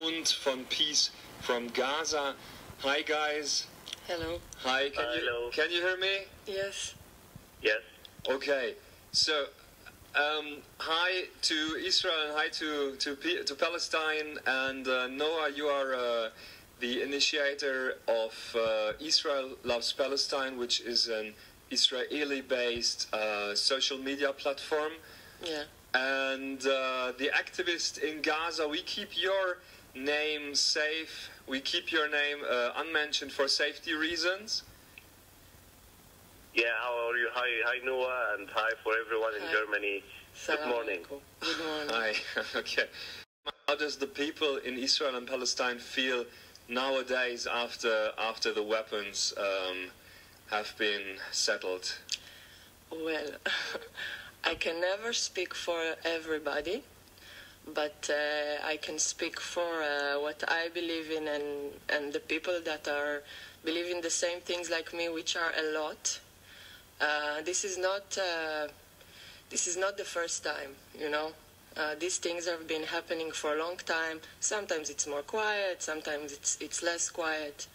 Und von Peace from Gaza. Hi guys. Hello. Hi. Hello. Can you hear me? Yes. Yes. Okay. So, hi to Israel and hi to Palestine. And Noah, you are the initiator of Israel Loves Palestine, which is an Israeli-based social media platform. Yeah. And the activist in Gaza, we keep your name safe. We keep your name unmentioned for safety reasons. Yeah, how are you? Hi Noah, and hi for everyone in Germany. Good morning. Good morning. Hi. Okay. How does the people in Israel and Palestine feel nowadays after the weapons have been settled? Well, I can never speak for everybody, but I can speak for what I believe in, and the people that are believing the same things like me, which are a lot. This is not the first time, you know. These things have been happening for a long time. Sometimes it's more quiet, sometimes it's less quiet.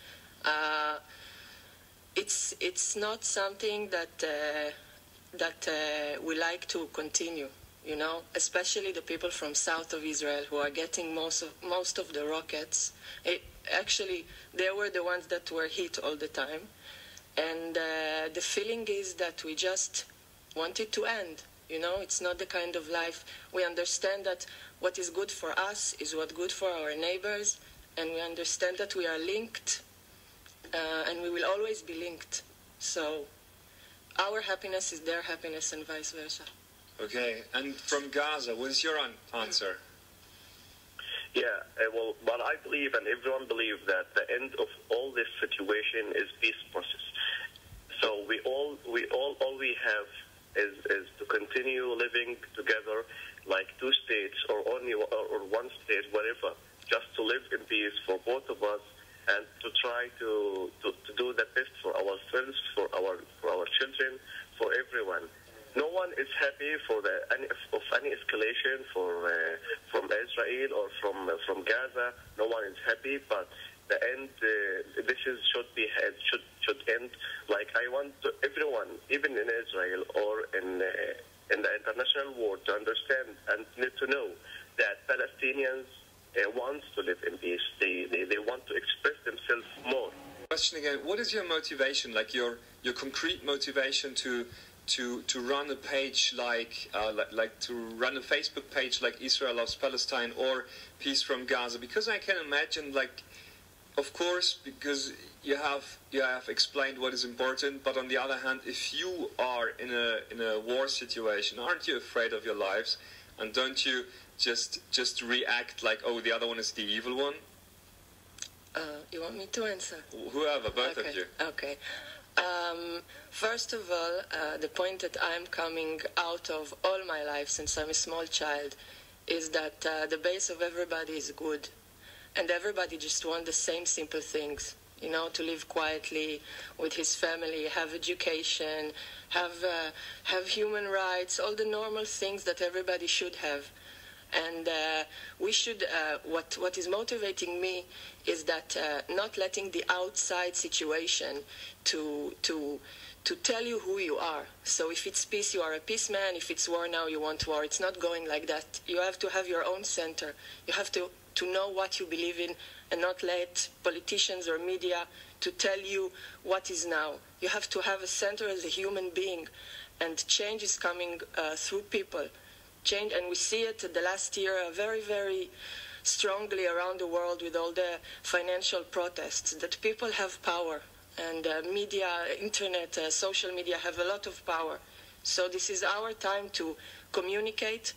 It's not something that we like to continue, you know, especially the people from south of Israel who are getting most of the rockets. Actually, they were the ones that were hit all the time. And the feeling is that we just want it to end, you know. It's not the kind of life. We understand that what is good for us is what's good for our neighbors, and we understand that we are linked, and we will always be linked. So our happiness is their happiness and vice versa. Okay, and from Gaza, what is your answer? Yeah, well, what I believe and everyone believes that the end of all this situation is peace process. So all we have is to continue living together like two states or one state, whatever, just to live in peace for both of us, and to try to do the best for ourselves, for our children, for everyone. No one is happy for any escalation from Israel or from Gaza. No one is happy, but the end. This should end. Like I want everyone, even in Israel or in the international world, to understand and need to know that Palestinians want to live in peace. They want to express themselves more. Question again: what is your motivation? Like your concrete motivation to run a page like to run a Facebook page like Israel Loves Palestine or Peace from Gaza? Because I can imagine, like, of course, because you have explained what is important, but on the other hand, if you are in a war situation, aren't you afraid of your lives? And don't you just react like, oh, the other one is the evil one? You want me to answer? Whoever, both of you. Okay. First of all, the point that I'm coming out of all my life since I'm a small child is that the base of everybody is good, and everybody just wants the same simple things, you know, to live quietly with his family, have education, have human rights, all the normal things that everybody should have. And we should, what is motivating me is that not letting the outside situation to tell you who you are. So if it's peace, you are a peaceman. If it's war now, you want war. It's not going like that. You have to have your own center. You have to know what you believe in and not let politicians or media to tell you what is now. You have to have a center as a human being, and change is coming through people. Change, and we see it the last year very, very strongly around the world with all the financial protests, that people have power, and media, internet, social media have a lot of power. So this is our time to communicate,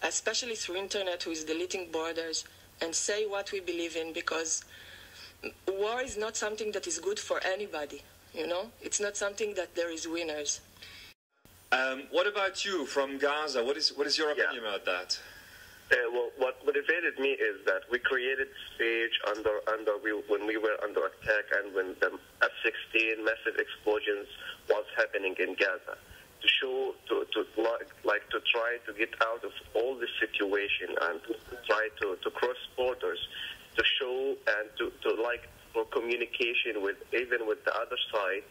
especially through internet, who is deleting borders, and say what we believe in, because war is not something that is good for anybody, you know? It's not something that there is winners. What about you from Gaza? What is your opinion about that? Well, what motivated me is that we created stage when we were under attack, and when the F-16 massive explosions was happening in Gaza, to show to try to get out of all this situation and to try to cross borders, and to like for communication with even with the other side,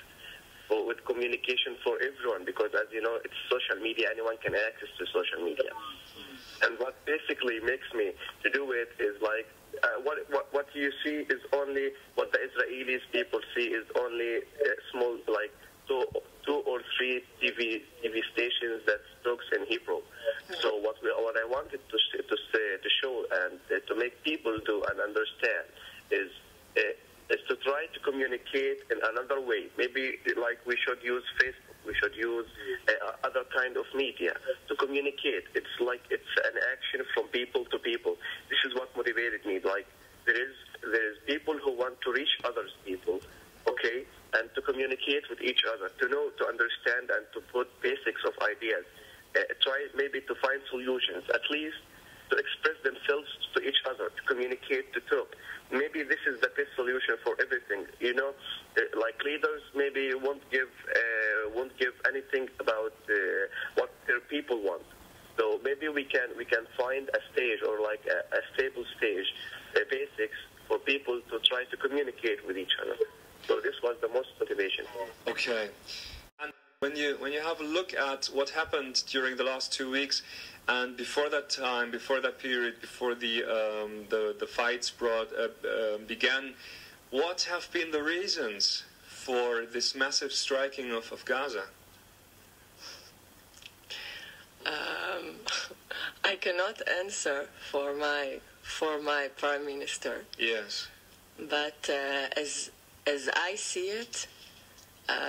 or with communication for everyone, because as you know, it's social media, anyone can access to social media. And what basically makes me to do it is like, what you see is only, what the Israelis people see is only small, like two or three TV stations that talks in Hebrew. So what I wanted to show and to make people do and understand is to try to communicate in another way. Maybe like we should use Facebook, we should use other kind of media to communicate. It's like it's an action from people to people. This is what motivated me. Like there is people who want to reach others people, okay, and to communicate with each other, to know, to understand, and to put basics of ideas. Try maybe to find solutions, at least to express themselves to each other, to communicate, to talk. Maybe this is the best solution for everything. You know, like leaders maybe won't give anything about what their people want. So maybe we can find a stage, or like a stable stage, basics for people to try to communicate with each other. So this was the most motivation. Okay. And when you have a look at what happened during the last 2 weeks, and before that time, before that period, before the fights began, what have been the reasons for this massive striking of Gaza? I cannot answer for my prime minister. Yes. But as I see it,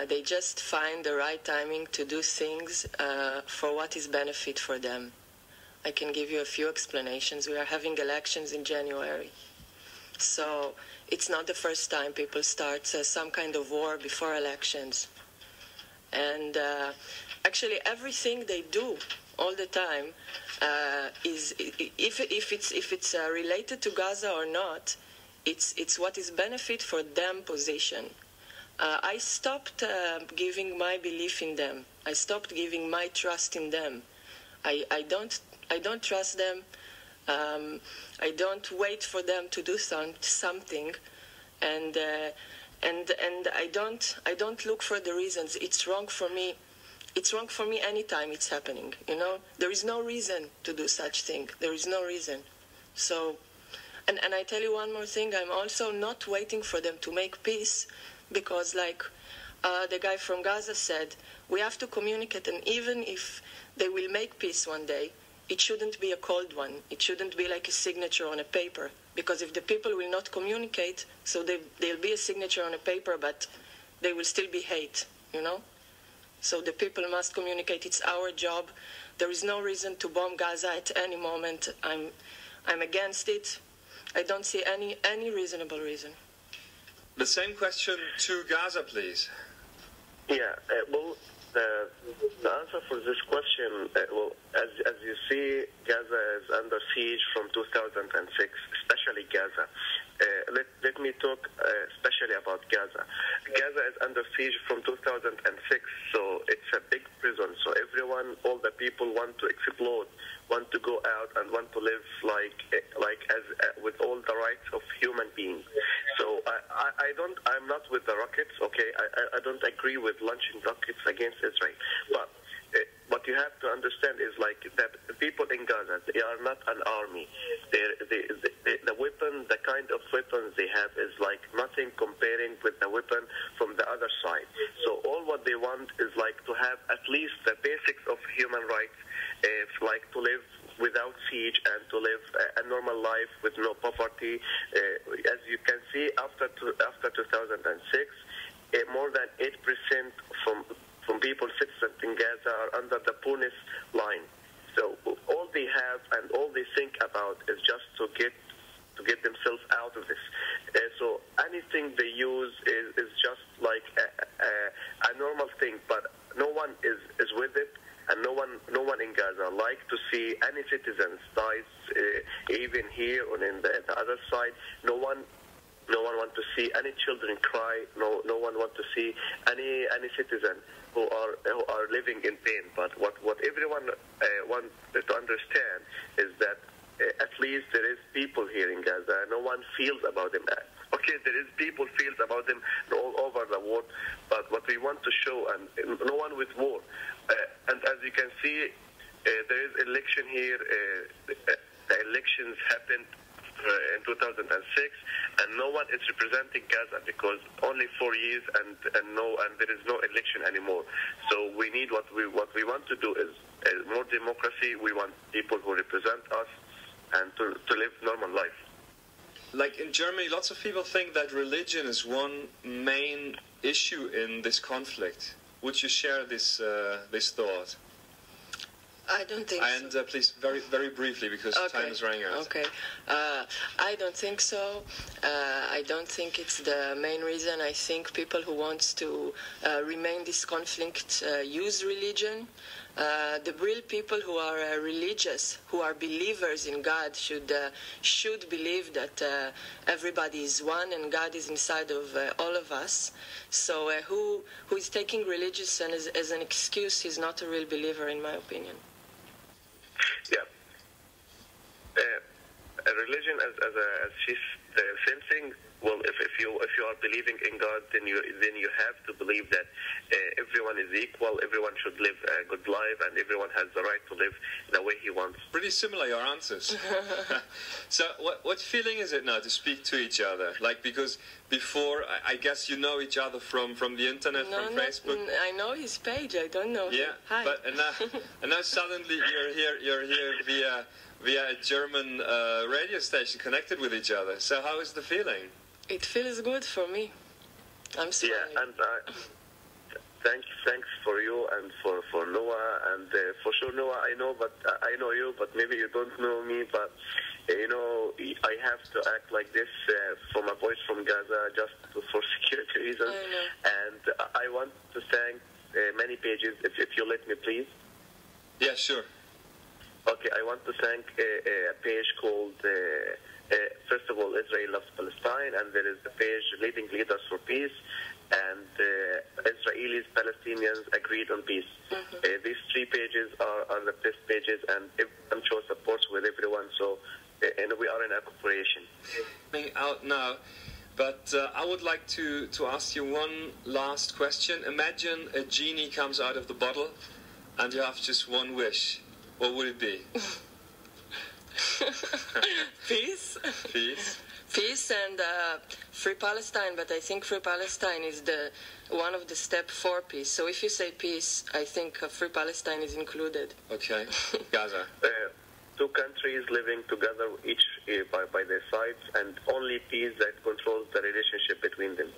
they just find the right timing to do things for what is benefit for them. I can give you a few explanations. We are having elections in January. So it's not the first time people start some kind of war before elections. And actually everything they do all the time is, if it's related to Gaza or not, it's what is benefit for them position. I stopped giving my belief in them. I stopped giving my trust in them. I don't trust them. I don't wait for them to do something, and I don't look for the reasons. It's wrong for me. It's wrong for me anytime it's happening. You know, there is no reason to do such thing. There is no reason. So, and I tell you one more thing. I'm also not waiting for them to make peace, because like the guy from Gaza said, we have to communicate, and even if they will make peace one day, it shouldn't be a cold one. It shouldn't be like a signature on a paper, because if the people will not communicate, so there'll be a signature on a paper, but they will still be hate, you know? So the people must communicate. It's our job. There is no reason to bomb Gaza at any moment. I'm against it. I don't see any reasonable reason. The same question to Gaza, please. Yeah, well, the answer for this question, well, as you see, Gaza is under siege from 2006, especially Gaza. Let me talk especially about Gaza. Gaza is under siege from 2006, so it's a big prison. So everyone, all the people want to explode, want to go out, and want to live like as with all the rights of human beings. So I'm not with the rockets. Okay, I don't agree with launching rockets against Israel, but what you have to understand is like that the people in Gaza, they are not an army. The weapon, the kind of weapons they have is like nothing comparing with the weapon from the other side. So all what they want is like to have at least the basics of human rights, like to live without siege and to live a normal life with no poverty. As you can see, after 2006, more than 8% from people, citizens in Gaza, are under the poorness line. So all they have and all they think about is just to get themselves out of this. So anything they use is just like a normal thing, but no one is with it, and no one in Gaza like to see any citizens dies, even here or in the other side. No one want to see any children cry. No one want to see any citizen who are living in pain. But what everyone wants to understand is that at least there is people here in Gaza. No one feels about them. Okay, there is people feels about them all over the world, but what we want to show, and no one with war. And as you can see, there is election here. The elections happened in 2006, and no one is representing Gaza because only 4 years and there is no election anymore. So we need what we want to do is more democracy. We want people who represent us and to live normal life. Like in Germany, lots of people think that religion is one main issue in this conflict. Would you share this thought? I don't think so. And please, very, very briefly, because time is running out. Okay. I don't think so. I don't think it's the main reason. I think people who want to remain this conflict use religion. The real people who are religious, who are believers in God, should believe that everybody is one and God is inside of all of us. So who is taking religious and as an excuse is not a real believer, in my opinion. Yeah. A religion as she's sensing. Well, if you are believing in God, then you have to believe that everyone is equal, everyone should live a good life, and everyone has the right to live the way he wants. Pretty similar, your answers. So what feeling is it now to speak to each other? Like, because before, I guess you know each other from the internet, from Facebook. I know his page, I don't know him. Hi. But and now suddenly you're here via a German radio station connected with each other. So how is the feeling? It feels good for me. I'm smiling. Yeah, and thanks for you and for Noah, and for sure Noah, I know you, but maybe you don't know me, but I have to act like this from a voice from Gaza just for security reasons. I know. And I want to thank many pages, if you let me, please. Yeah, sure. Okay, I want to thank a page called, first of all, Israel Loves Palestine, and there is the page Leading Leaders for Peace, and Israelis, Palestinians agreed on peace. Mm-hmm. These three pages are the best pages, and everyone shows support with everyone, so and we are in a cooperation. Out now, but I would like to ask you one last question. Imagine a genie comes out of the bottle, and you have just one wish. What would it be? Peace. Peace. Peace and free Palestine, but I think free Palestine is one of the step for peace. So if you say peace, I think free Palestine is included. Okay. Gaza. Two countries living together, each by their sides, and only peace that controls the relationship between them.